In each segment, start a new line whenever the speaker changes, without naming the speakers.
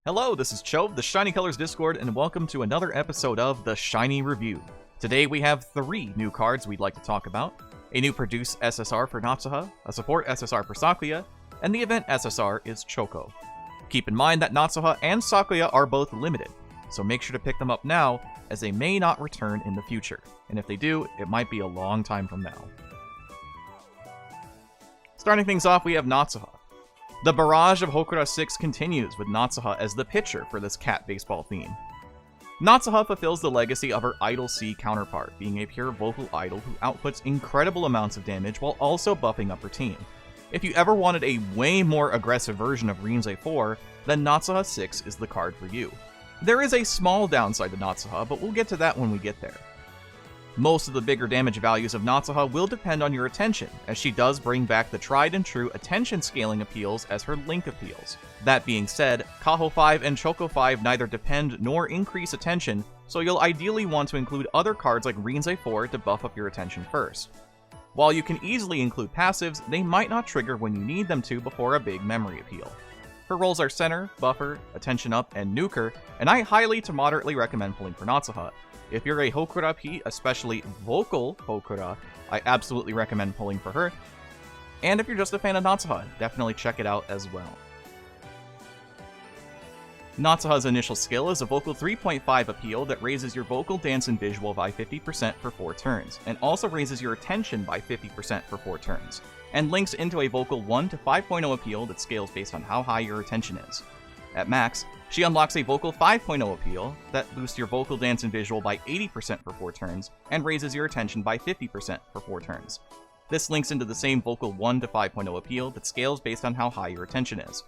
Hello, this is Cho, the Shiny Colors Discord, and welcome to another episode of The Shiny Review. Today we have 3 new cards we'd like to talk about: a new Produce SSR for Natsuha, a Support SSR for Sakuya, and the Event SSR is Chiyoko. Keep in mind that Natsuha and Sakuya are both limited, so make sure to pick them up now, as they may not return in the future, and if they do, it might be a long time from now. Starting things off, we have Natsuha. The barrage of Hokura 6 continues, with Natsuha as the pitcher for this cat baseball theme. Natsuha fulfills the legacy of her Idol C counterpart, being a pure vocal idol who outputs incredible amounts of damage while also buffing up her team. If you ever wanted a way more aggressive version of Rinzai 4, then Natsuha 6 is the card for you. There is a small downside to Natsuha, but we'll get to that when we get there. Most of the bigger damage values of Natsuha will depend on your attention, as she does bring back the tried and true attention scaling appeals as her link appeals. That being said, Kaho 5 and Chiyoko 5 neither depend nor increase attention, so you'll ideally want to include other cards like Rinzai 4 to buff up your attention first. While you can easily include passives, they might not trigger when you need them to before a big memory appeal. Her roles are Center, Buffer, Attention Up, and Nuker, and I highly to moderately recommend pulling for Natsuha. If you're a Hokura P, especially Vocal Hokura, I absolutely recommend pulling for her. And if you're just a fan of Natsuha, definitely check it out as well. Natsuha's initial skill is a Vocal 3.5 appeal that raises your vocal, dance, and visual by 50% for 4 turns, and also raises your attention by 50% for 4 turns, and links into a Vocal 1 to 5.0 appeal that scales based on how high your attention is. At max, she unlocks a Vocal 5.0 appeal that boosts your vocal, dance, and visual by 80% for 4 turns, and raises your attention by 50% for 4 turns. This links into the same Vocal 1 to 5.0 appeal that scales based on how high your attention is.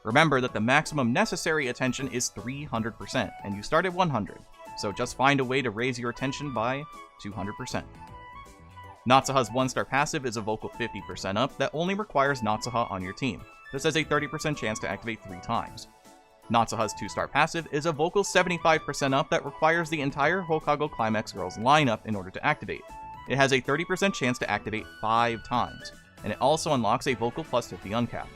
Remember that the maximum necessary attention is 300%, and you start at 100, so just find a way to raise your attention by 200%. Natsuha's 1-star passive is a Vocal 50% up that only requires Natsuha on your team. This has a 30% chance to activate 3 times. Natsuha's 2-star passive is a Vocal 75% up that requires the entire Hokago Climax Girls lineup in order to activate. It has a 30% chance to activate 5 times, and it also unlocks a Vocal plus 50 uncap.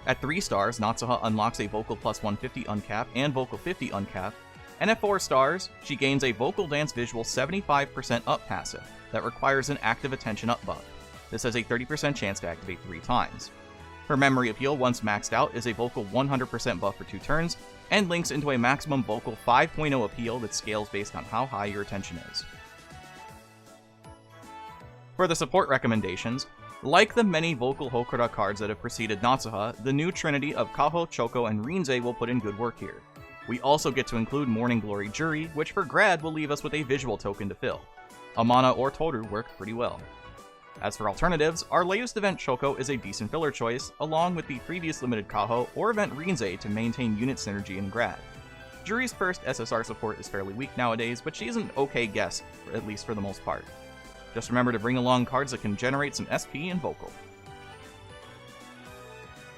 At 3 stars, Natsuha unlocks a Vocal plus 150 uncap and Vocal 50 uncap, and at 4 stars, she gains a Vocal Dance Visual 75% up passive that requires an active attention up buff. This has a 30% chance to activate 3 times. Her memory appeal, once maxed out, is a Vocal 100% buff for 2 turns, and links into a maximum Vocal 5.0 appeal that scales based on how high your attention is. For the support recommendations, like the many Vocal Hokura cards that have preceded Natsuha, the new trinity of Kaho, Chiyoko, and Rinzai will put in good work here. We also get to include Morning Glory Jury, which for Grad will leave us with a visual token to fill. Amana or Toru work pretty well. As for alternatives, our latest event Chiyoko is a decent filler choice, along with the previous limited Kaho or event Rinzai to maintain unit synergy in Grad. Jury's first SSR support is fairly weak nowadays, but she's an okay guess, at least for the most part. Just remember to bring along cards that can generate some SP and Vocal.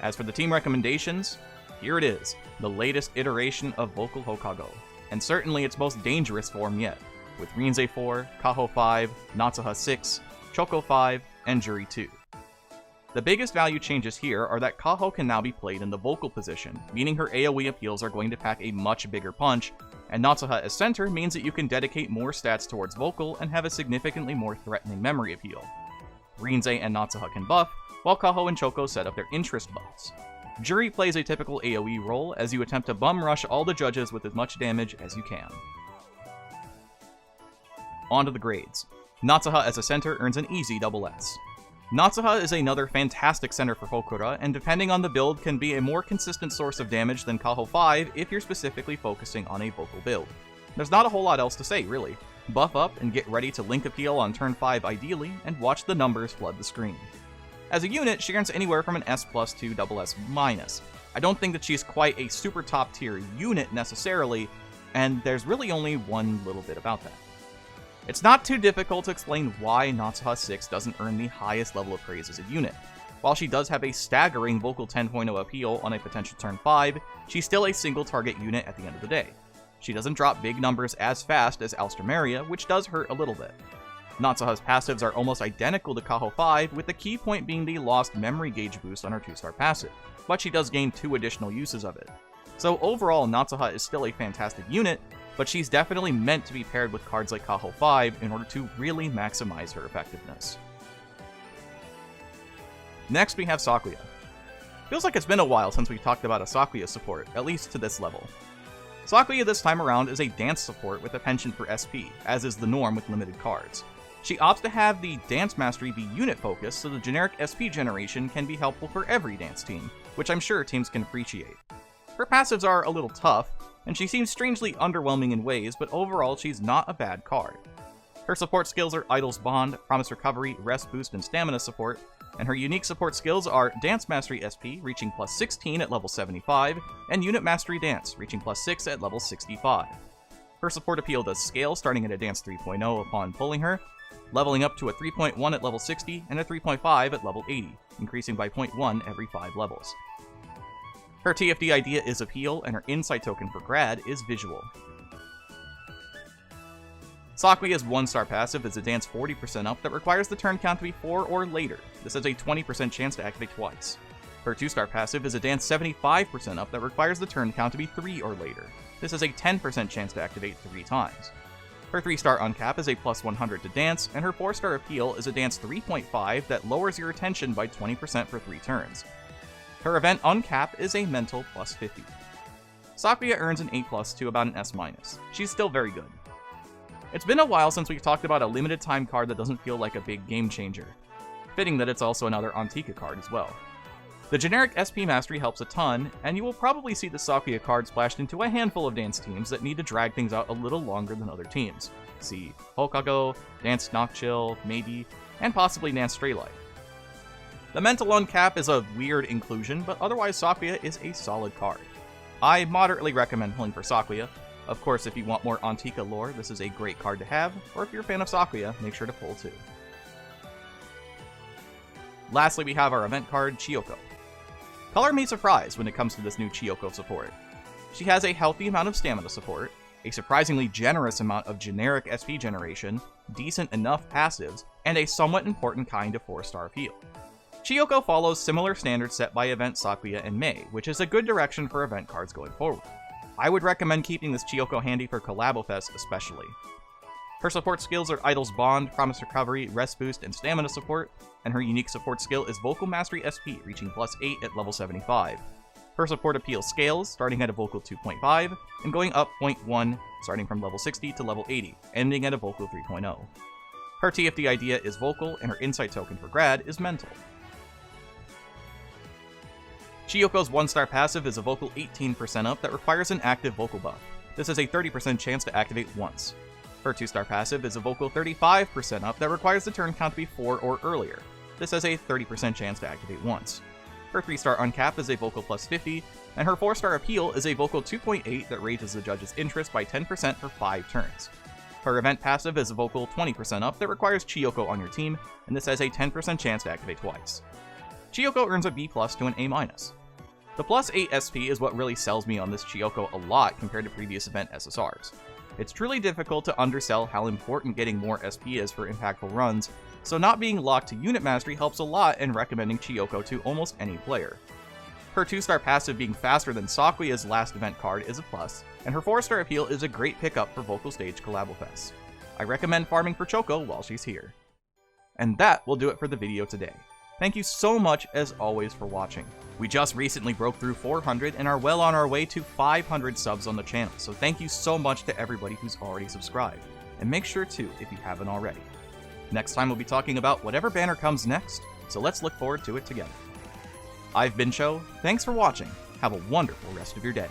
As for the team recommendations, here it is, the latest iteration of Vocal Hokago, and certainly its most dangerous form yet, with Rinzai 4, Kaho 5, Natsuha 6, Chiyoko 5, and Jury 2. The biggest value changes here are that Kaho can now be played in the vocal position, meaning her AoE appeals are going to pack a much bigger punch, and Natsuha as center means that you can dedicate more stats towards vocal and have a significantly more threatening memory appeal. Rinzai and Natsuha can buff, while Kaho and Chiyoko set up their interest buffs. Jury plays a typical AoE role as you attempt to bum rush all the judges with as much damage as you can. On to the grades. Natsuha as a center earns an easy SS. Natsuha is another fantastic center for Hokura, and depending on the build can be a more consistent source of damage than Kaho 5 if you're specifically focusing on a vocal build. There's not a whole lot else to say, really. Buff up and get ready to link appeal on turn 5 ideally, and watch the numbers flood the screen. As a unit, she earns anywhere from an S+ to SS-. I don't think that she's quite a super top tier unit necessarily, and there's really only one little bit about that. It's not too difficult to explain why Natsuha 6 doesn't earn the highest level of praise as a unit. While she does have a staggering Vocal 10.0 appeal on a potential turn 5, she's still a single target unit at the end of the day. She doesn't drop big numbers as fast as Alstroemeria, which does hurt a little bit. Natsuha's passives are almost identical to Kaho 5, with the key point being the lost memory gauge boost on her 2-star passive, but she does gain 2 additional uses of it. So overall, Natsuha is still a fantastic unit, but she's definitely meant to be paired with cards like Kaho 5 in order to really maximize her effectiveness. Next we have Sakuya. Feels like it's been a while since we've talked about a Sakuya support, at least to this level. Sakuya this time around is a dance support with a penchant for SP, as is the norm with limited cards. She opts to have the Dance Mastery be unit focused, so the generic SP generation can be helpful for every dance team, which I'm sure teams can appreciate. Her passives are a little tough, and she seems strangely underwhelming in ways, but overall she's not a bad card. Her support skills are Idol's Bond, Promise Recovery, Rest Boost, and Stamina support, and her unique support skills are Dance Mastery SP, reaching plus 16 at level 75, and Unit Mastery Dance, reaching plus 6 at level 65. Her support appeal does scale, starting at a Dance 3.0 upon pulling her, leveling up to a 3.1 at level 60, and a 3.5 at level 80, increasing by 0.1 every 5 levels. Her TFD idea is Appeal, and her Insight token for Grad is Visual. Sakuya's 1-star passive is a dance 40% up that requires the turn count to be 4 or later. This has a 20% chance to activate twice. Her 2-star passive is a dance 75% up that requires the turn count to be 3 or later. This has a 10% chance to activate 3 times. Her 3-star uncap is a plus 100 to dance, and her 4-star appeal is a dance 3.5 that lowers your attention by 20% for 3 turns. Her event uncap is a mental plus 50. Sakuya earns an A+ to about an S-. She's still very good. It's been a while since we've talked about a limited time card that doesn't feel like a big game changer. Fitting that it's also another Antika card as well. The generic SP Mastery helps a ton, and you will probably see the Sakuya card splashed into a handful of dance teams that need to drag things out a little longer than other teams. See Hokago, Dance Nocchill, maybe, and possibly Dance Straylight. The mental uncap is a weird inclusion, but otherwise Sakuya is a solid card. I moderately recommend pulling for Sakuya. Of course, if you want more Antika lore, this is a great card to have, or if you're a fan of Sakuya, make sure to pull too. Lastly, we have our event card, Chiyoko. Color me surprised when it comes to this new Chiyoko support. She has a healthy amount of stamina support, a surprisingly generous amount of generic SP generation, decent enough passives, and a somewhat important kind of 4-star appeal. Chiyoko follows similar standards set by Event Sakuya and Mei, which is a good direction for event cards going forward. I would recommend keeping this Chiyoko handy for Collabo Fest especially. Her support skills are Idol's Bond, Promise Recovery, Rest Boost, and Stamina support, and her unique support skill is Vocal Mastery SP, reaching plus 8 at level 75. Her support appeal scales, starting at a Vocal 2.5, and going up 0.1, starting from level 60 to level 80, ending at a Vocal 3.0. Her TFD idea is Vocal, and her Insight token for Grad is Mental. Chiyoko's 1-star passive is a Vocal 18% up that requires an active Vocal buff. This has a 30% chance to activate once. Her 2-star passive is a Vocal 35% up that requires the turn count to be 4 or earlier. This has a 30% chance to activate once. Her 3-star uncap is a Vocal plus 50, and her 4-star appeal is a Vocal 2.8 that raises the judge's interest by 10% for 5 turns. Her event passive is a Vocal 20% up that requires Chiyoko on your team, and this has a 10% chance to activate twice. Chiyoko earns a B+ to an A-. The plus 8 SP is what really sells me on this Chiyoko a lot compared to previous event SSRs. It's truly difficult to undersell how important getting more SP is for impactful runs, so not being locked to unit mastery helps a lot in recommending Chiyoko to almost any player. Her 2-star passive being faster than Sakuya's last event card is a plus, and her 4-star appeal is a great pickup for Vocal Stage Collabo Fest. I recommend farming for Chiyoko while she's here. And that will do it for the video today. Thank you so much, as always, for watching. We just recently broke through 400 and are well on our way to 500 subs on the channel, so thank you so much to everybody who's already subscribed. And make sure to, if you haven't already. Next time we'll be talking about whatever banner comes next, so let's look forward to it together. I've been Cho, thanks for watching, have a wonderful rest of your day.